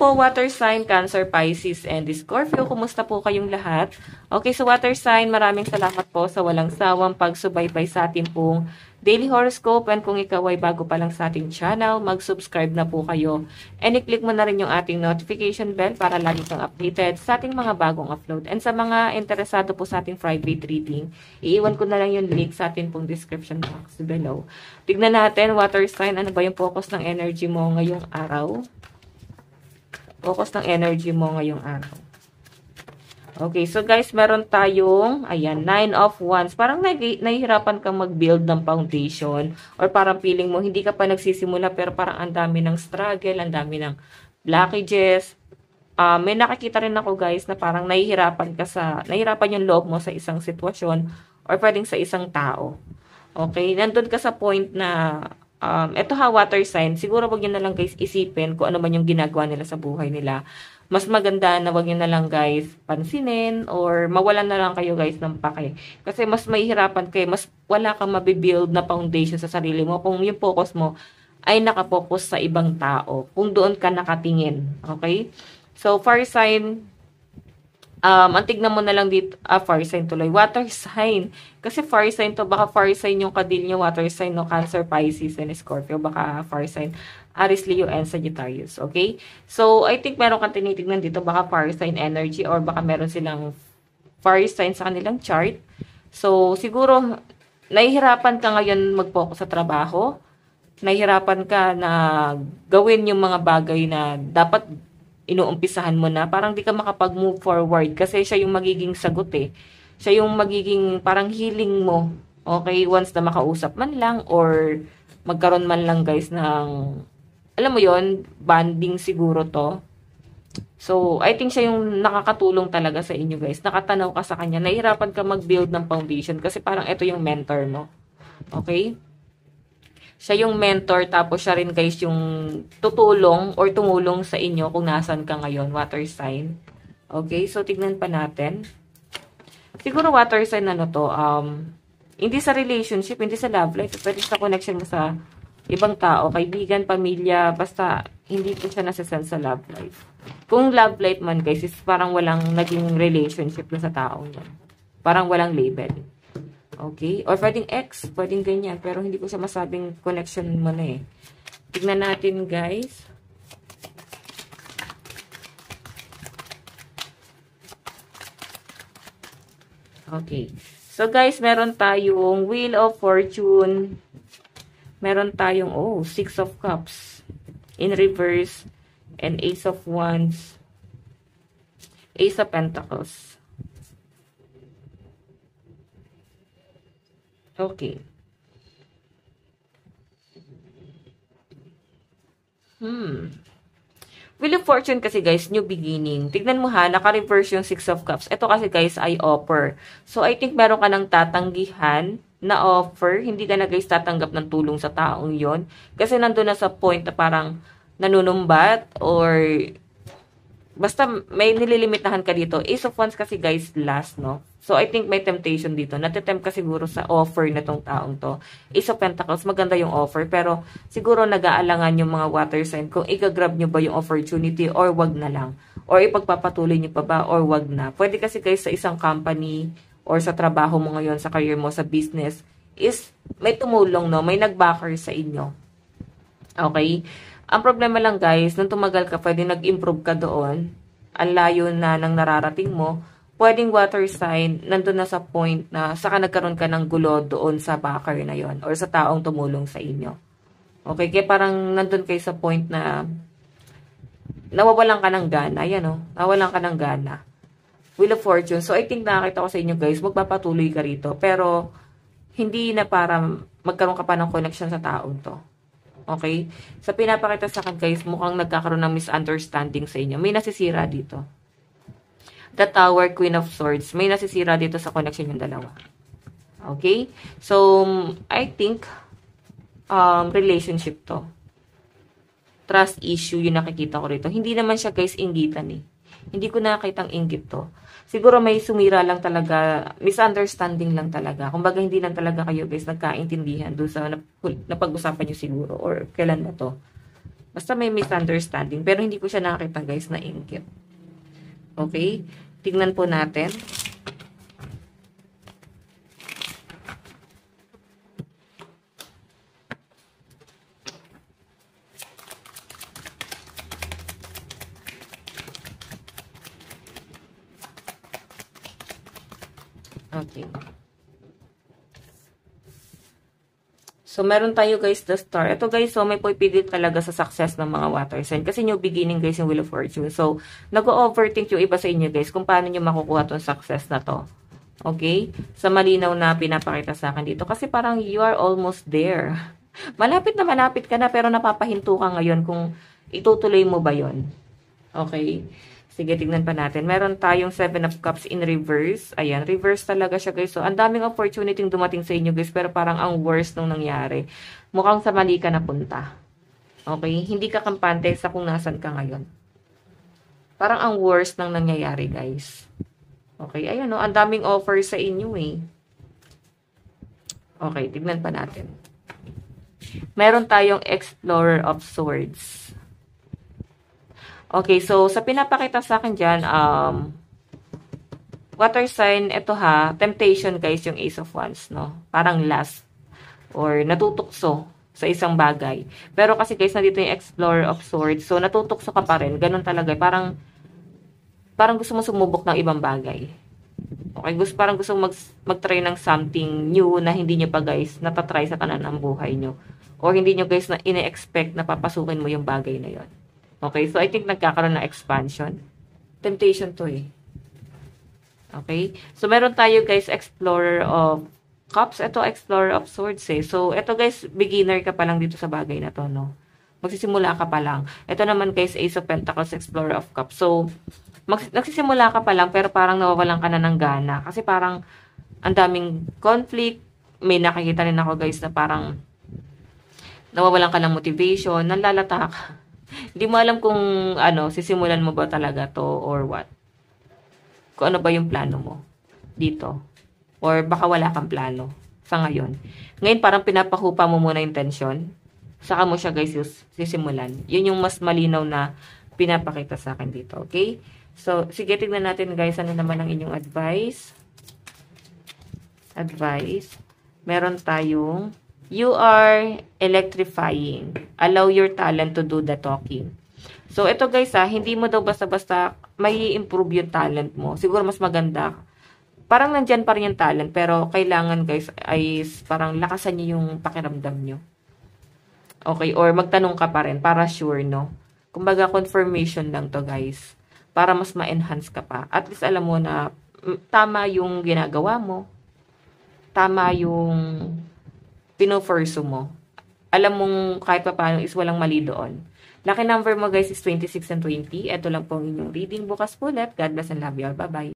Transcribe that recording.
po, water sign, Cancer, Pisces, and Scorpio. Kumusta po kayong lahat? Okay, so water sign, maraming salamat po sa walang sawang pagsubaybay sa ating pong daily horoscope. And kung ikaw ay bago pa lang sa ating channel, mag-subscribe na po kayo. And i-click mo na rin yung ating notification bell para lagi kang updated sa ating mga bagong upload. And sa mga interesado po sa ating private reading, iiwan ko na lang yung link sa ating pong description box below. Tignan natin, water sign, ano ba yung focus ng energy mo ngayong araw? Focus ng energy mo ngayong araw. Okay, so guys, meron tayong, ayan, 9 of Wands. Parang nahihirapan kang mag-build ng foundation or parang feeling mo, hindi ka pa nagsisimula pero parang ang dami ng struggle, ang dami ng blockages. May nakikita rin ako guys na parang nahihirapan yung loob mo sa isang sitwasyon or pwedeng sa isang tao. Okay, nandun ka sa point na eto water sign, siguro wag nyo na lang guys isipin kung ano man yung ginagawa nila sa buhay nila. Mas maganda na wag nyo na lang guys pansinin or mawalan na lang kayo guys ng pake. Kasi mas mahihirapan kayo, mas wala kang mabibuild na foundation sa sarili mo kung yung focus mo ay nakapokus sa ibang tao. Kung doon ka nakatingin. Okay? So, fire sign, ang tignan mo na lang dito, fire sign tuloy, water sign. Kasi fire sign to, baka fire sign yung kadil nyo, water sign, no, Cancer, Pisces, and Scorpio, baka fire sign, Aries, Leo, and Sagittarius, okay? So, I think meron kang tinitignan dito, baka fire sign energy, or baka meron silang fire sign sa kanilang chart. So, siguro, nahihirapan ka ngayon mag-focus sa trabaho, nahihirapan ka na gawin yung mga bagay na dapat inuumpisahan mo na, parang di ka makapag-move forward kasi siya yung magiging sagot eh. Siya yung magiging parang healing mo. Okay, once na makausap man lang or magkaroon man lang guys ng, alam mo yon, bonding siguro to. So, I think siya yung nakakatulong talaga sa inyo guys. Nakatanaw ka sa kanya, nahihirapan ka mag-build ng foundation kasi parang ito yung mentor mo. Okay? Siya yung mentor, tapos siya rin guys yung tutulong or tumulong sa inyo kung nasan ka ngayon, water sign. Okay, so tignan pa natin. Siguro water sign ano to, hindi sa relationship, hindi sa love life, pwede sa connection mo sa ibang tao, kaibigan, pamilya, basta hindi ko siya nasasend sa love life. Kung love life man guys, is parang walang naging relationship na sa taong yan. Parang walang label. Okay? Or pwedeng ex, pwedeng ganyan. Pero hindi ko siya masabing connection mo na eh. Tignan natin, guys. Okay. So, guys, meron tayong Wheel of Fortune. Meron tayong, Six of Cups. In reverse. And Ace of Wands. Ace of Pentacles. Okay. Wheel of Fortune kasi guys, new beginning. Tignan mo ha, naka-reverse yung Six of Cups. Ito kasi guys ay offer. So I think meron ka ng tatanggihan na offer. Hindi ka na guys tatanggap ng tulong sa taong yon. Kasi nandun na sa point na parang nanunumbat or basta may nililimitahan ka dito. Ace of Wands kasi guys last, no? So, I think may temptation dito. Natitempt ka siguro sa offer na tong taong to. Ace of Pentacles, maganda yung offer. Pero, siguro nag-aalangan yung mga water sign kung i-grab nyo ba yung opportunity or wag na lang. Or ipagpapatuloy nyo pa ba or wag na. Pwede kasi guys sa isang company or sa trabaho mo ngayon, sa career mo, sa business, is may tumulong, no? May nag-backer sa inyo. Okay? Ang problema lang guys, nung tumagal ka, pwede nag-improve ka doon. Ang layo na nang nararating mo. Pwedeng water sign, nandun na sa point na saka nagkaroon ka ng gulo doon sa backer na yon or sa taong tumulong sa inyo. Okay, kaya parang nandun kayo sa point na nawawalan ka ng gana. Yan o, nawawalan ka ng gana. Wheel of Fortune. So, I think nakakita ko sa inyo guys, magpapatuloy ka rito. Pero, hindi na para magkaroon ka pa ng connection sa taong to. Okay? Sa pinapakita sa akin guys, mukhang nagkakaroon ng misunderstanding sa inyo. May nasisira dito. The Tower, Queen of Swords. May nasisira dito sa connection yung dalawa. Okay? So, I think, relationship to. Trust issue yung nakikita ko rito. Hindi naman siya guys inggitan eh. Hindi ko nakakitang inggit to. Siguro may sumira lang talaga, misunderstanding lang talaga. Kumbaga hindi lang talaga kayo guys nagkaintindihan doon sa napag-usapan nyo siguro or kailan ba to. Basta may misunderstanding. Pero hindi ko siya nakakita guys na inggit. Okay? Tingnan po natin. Okay. So, meron tayo guys, the star. Ito guys, so may pipigil talaga sa success ng mga water sign. Kasi new beginning guys yung Wheel of Fortune. So, nag-overthink yung iba sa inyo guys kung paano nyo makukuha tong success na to. Okay? Sa malinaw na pinapakita sa akin dito. Kasi parang you are almost there. Malapit ka na pero napapahinto ka ngayon kung itutuloy mo ba yon. Okay? Sige, tignan pa natin. Meron tayong 7 of Cups in reverse. Ayan, reverse talaga siya guys. So, ang daming opportunity dumating sa inyo guys. Pero parang ang worst nung nangyari. Mukhang sa mali ka napunta. Okay? Hindi ka kampante sa kung nasan ka ngayon. Parang ang worst nang nangyayari guys. Okay, ayun no. Ang daming offer sa inyo eh. Okay, tignan pa natin. Meron tayong Explorer of Swords. Okay, so sa pinapakita sa akin dyan, water sign, ito ha, temptation guys, yung Ace of Wands, no? Parang last or natutukso sa isang bagay. Pero kasi guys, nandito yung Explorer of Swords, so natutukso ka pa rin. Ganun talaga, parang gusto mo sumubok ng ibang bagay. Okay, parang gusto mo mag-try ng something new na hindi nyo pa guys natatry sa kanan ng buhay nyo. Or hindi nyo guys na ine-expect na papasukin mo yung bagay na yon. Okay, so I think nagkakaroon ng expansion. Temptation to eh. Okay, so meron tayo guys Explorer of Cups. Ito Explorer of Swords eh. So ito guys, beginner ka pa lang dito sa bagay na to, no? Magsisimula ka pa lang. Ito naman guys, Ace of Pentacles, Explorer of Cups. So, nagsisimula ka pa lang pero parang nawawalan ka na ng gana. Kasi parang ang daming conflict. May nakikita rin ako guys na parang nawawalan ka ng motivation, nalalata ka. Hindi mo alam kung ano, sisimulan mo ba talaga to or what. Kung ano ba yung plano mo dito. Or baka wala kang plano sa ngayon. Ngayon parang pinapahupa mo muna yung tension. Saka mo siya guys sisimulan. Yun yung mas malinaw na pinapakita sa akin dito. Okay? So, sige, tignan natin guys ano naman ang inyong advice. Meron tayong you are electrifying. Allow your talent to do the talking. So, ito guys hindi mo daw basta-basta may improve yung talent mo. Siguro mas maganda. Parang nandyan pa rin yung talent, pero kailangan guys ay parang lakasan nyo yung pakiramdam nyo. Okay, or magtanong ka pa rin para sure, no? Kumbaga, confirmation lang to guys. Para mas ma-enhance ka pa. At least alam mo na tama yung ginagawa mo. Tama yung pinofurso mo. Alam mong kahit pa paano is walang mali doon. Lucky number mo guys is 26 and 20. Ito lang po ang inyong reading. Bukas po ulit. God bless and love you all. Bye-bye.